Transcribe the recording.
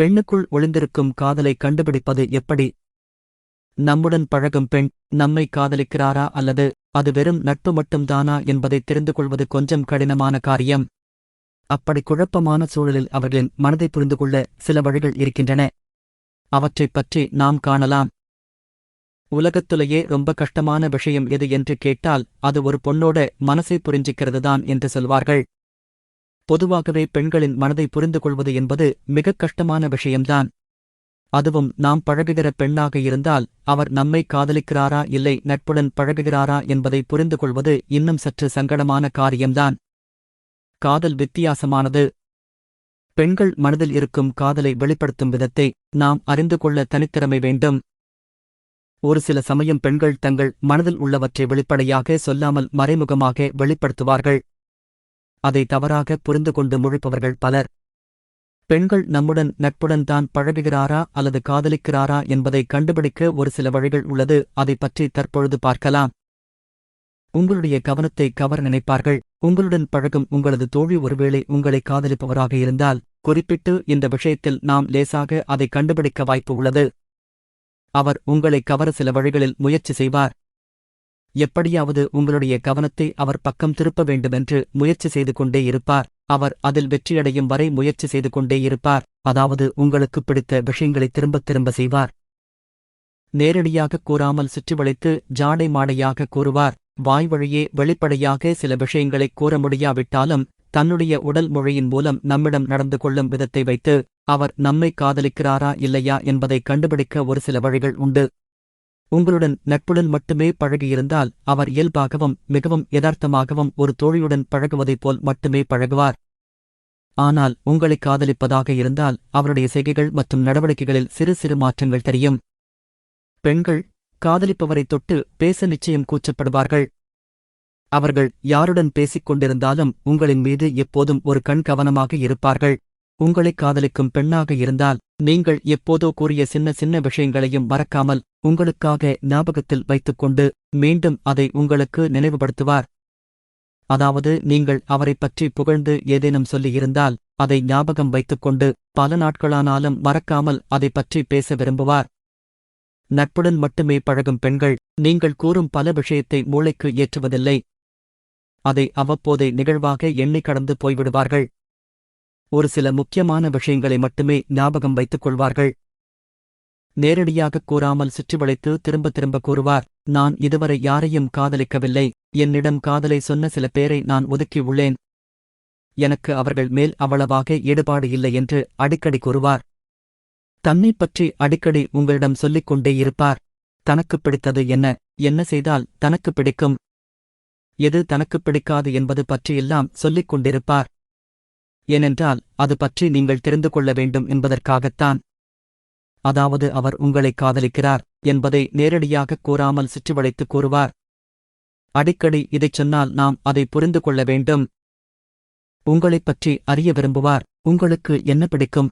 பெண்ணுக்குள் ஒளிந்திருக்கும் காதலை கண்டுபிடிப்பது எப்படி? நம்முடன் பழகும் பெண் நம்மை காதலிக்கிறாரா அல்லது அது வெறும் நட்பு மட்டும்தானா என்பதை தெரிந்து கொள்வது கொஞ்சம் கடினமான காரியம். அப்படி குழப்பமான சூழலில் அவர்களின் மனதை புரிந்து கொள்ள சில வழிகள் இருக்கின்றன. அவற்றைப் பற்றி நாம் காணலாம். உலகத்திலேயே ரொம்ப கஷ்டமான விஷயம் எது என்று கேட்டால் அது ஒரு பொண்ணோட மனசை புரிஞ்சிக்கிறதுதான் என்று சொல்வார்கள். பொதுவாகவே பெண்களின் மனதை புரிந்து கொள்வது என்பது மிகக் கஷ்டமான விஷயம்தான். அதுவும் நாம் பழகுகிற பெண்ணாக இருந்தால் அவர் நம்மை காதலிக்கிறாரா இல்லை நட்புடன் பழகுகிறாரா என்பதை புரிந்து கொள்வது இன்னும் சற்று சங்கடமான காரியம்தான். காதல் வித்தியாசமானது. பெண்கள் மனதில் இருக்கும் காதலை வெளிப்படுத்தும் விதத்தை நாம் அறிந்து கொள்ள தனித்திறமை வேண்டும். ஒரு சில சமயம் பெண்கள் தங்கள் மனதில் உள்ளவற்றை வெளிப்படையாக சொல்லாமல் மறைமுகமாக வெளிப்படுத்துவார்கள். அதை தவறாக புரிந்து கொண்டு முழிப்பவர்கள் பலர். பெண்கள் நம்முடன் நட்புடன் தான் பழகுகிறாரா அல்லது காதலிக்கிறாரா என்பதை கண்டுபிடிக்க ஒரு சில வழிகள் உள்ளது. அதை பற்றி தற்பொழுது பார்க்கலாம். உங்களுடைய கவனத்தை கவர நினைப்பார்கள். உங்களுடன் பழகும் உங்களது தோழி ஒருவேளை உங்களை காதலிப்பவராக இருந்தால் குறிப்பிட்டு இந்த விஷயத்தில் நாம் லேசாக அதை கண்டுபிடிக்க வாய்ப்பு உள்ளது. அவர் உங்களை கவர சில வழிகளில் முயற்சி செய்வார். எப்படியாவது உங்களுடைய கவனத்தை அவர் பக்கம் திருப்ப வேண்டுமென்று முயற்சி செய்து கொண்டே இருப்பார். அவர் அதில் வெற்றியடையும் வரை முயற்சி செய்து கொண்டே இருப்பார். அதாவது உங்களுக்கு பிடித்த விஷயங்களை திரும்பத் திரும்ப செய்வார். நேரடியாக கூறாமல் சுற்றி வளைத்து ஜாடை மாடையாக கூறுவார். வாய் வழியே வெளிப்படையாக சில விஷயங்களை கூற முடியாவிட்டாலும் தன்னுடைய உடல் மொழியின் மூலம் நம்மிடம் நடந்து கொள்ளும் விதத்தை வைத்து அவர் நம்மை காதலிக்கிறாரா இல்லையா என்பதை கண்டுபிடிக்க ஒரு சில வழிகள் உண்டு. உங்களுடன் நட்புடன் மட்டுமே பழகியிருந்தால் அவர் இயல்பாகவும் மிகவும் யதார்த்தமாகவும் ஒரு தோழியுடன் பழகுவதைப் போல் மட்டுமே பழகுவார். ஆனால் உங்களை காதலிப்பதாக இருந்தால் அவருடைய செய்கைகள் மற்றும் நடவடிக்கைகளில் சிறு சிறு மாற்றங்கள் தெரியும். பெண்கள் காதலிப்பவரை தொட்டு பேச நிச்சயம் கூச்சப்படுவார்கள். அவர்கள் யாருடன் பேசிக் கொண்டிருந்தாலும் உங்களின் மீது எப்போதும் ஒரு கண் கவனமாக இருப்பார்கள். உங்களை காதலிக்கும் பெண்ணாக இருந்தால் நீங்கள் எப்போதோ கூறிய சின்ன சின்ன விஷயங்களையும் மறக்காமல் உங்களுக்காக ஞாபகத்தில் வைத்துக்கொண்டு மீண்டும் அதை உங்களுக்கு நினைவுபடுத்துவார். அதாவது நீங்கள் அவரைப் பற்றி புகழ்ந்து ஏதேனும் சொல்லியிருந்தால் அதை ஞாபகம் வைத்துக்கொண்டு பல நாட்களானாலும் மறக்காமல் அதை பற்றி பேச விரும்புவார். நட்புடன் மட்டுமே பழகும் பெண்கள் நீங்கள் கூறும் பல விஷயத்தை மூளைக்கு ஏற்றுவதில்லை. அதை அவ்வப்போதே நிகழ்வாக எண்ணி கடந்து போய்விடுவார்கள். ஒரு சில முக்கியமான விஷயங்களை மட்டுமே ஞாபகம் வைத்துக் கொள்வார்கள். நேரடியாகக் கூறாமல் சுற்றி வளைத்து திரும்ப திரும்ப கூறுவார். நான் இதுவரை யாரையும் காதலிக்கவில்லை. என்னிடம் காதலை சொன்ன சில பேரை நான் ஒதுக்கி உள்ளேன். எனக்கு அவர்கள் மேல் அவ்வளவாக ஈடுபாடு இல்லை என்று அடிக்கடி கூறுவார். தன்னைப் பற்றி அடிக்கடி உங்களிடம் சொல்லிக் கொண்டே இருப்பார். தனக்குப் பிடித்தது என்ன, என்ன செய்தால் தனக்கு பிடிக்கும், எது தனக்குப் பிடிக்காது என்பது பற்றியெல்லாம் சொல்லிக் கொண்டிருப்பார். ஏனென்றால் அது பற்றி நீங்கள் தெரிந்து கொள்ள வேண்டும் என்பதற்காகத்தான். அதாவது அவர் உங்களை காதலிக்கிறார் என்பதை நேரடியாகக் கூறாமல் சுற்றி வளைத்து கூறுவார். அடிக்கடி இதைச் சொன்னால் நாம் அதை புரிந்து கொள்ள வேண்டும். உங்களைப் பற்றி அறிய விரும்புவார். உங்களுக்கு என்ன பிடிக்கும்,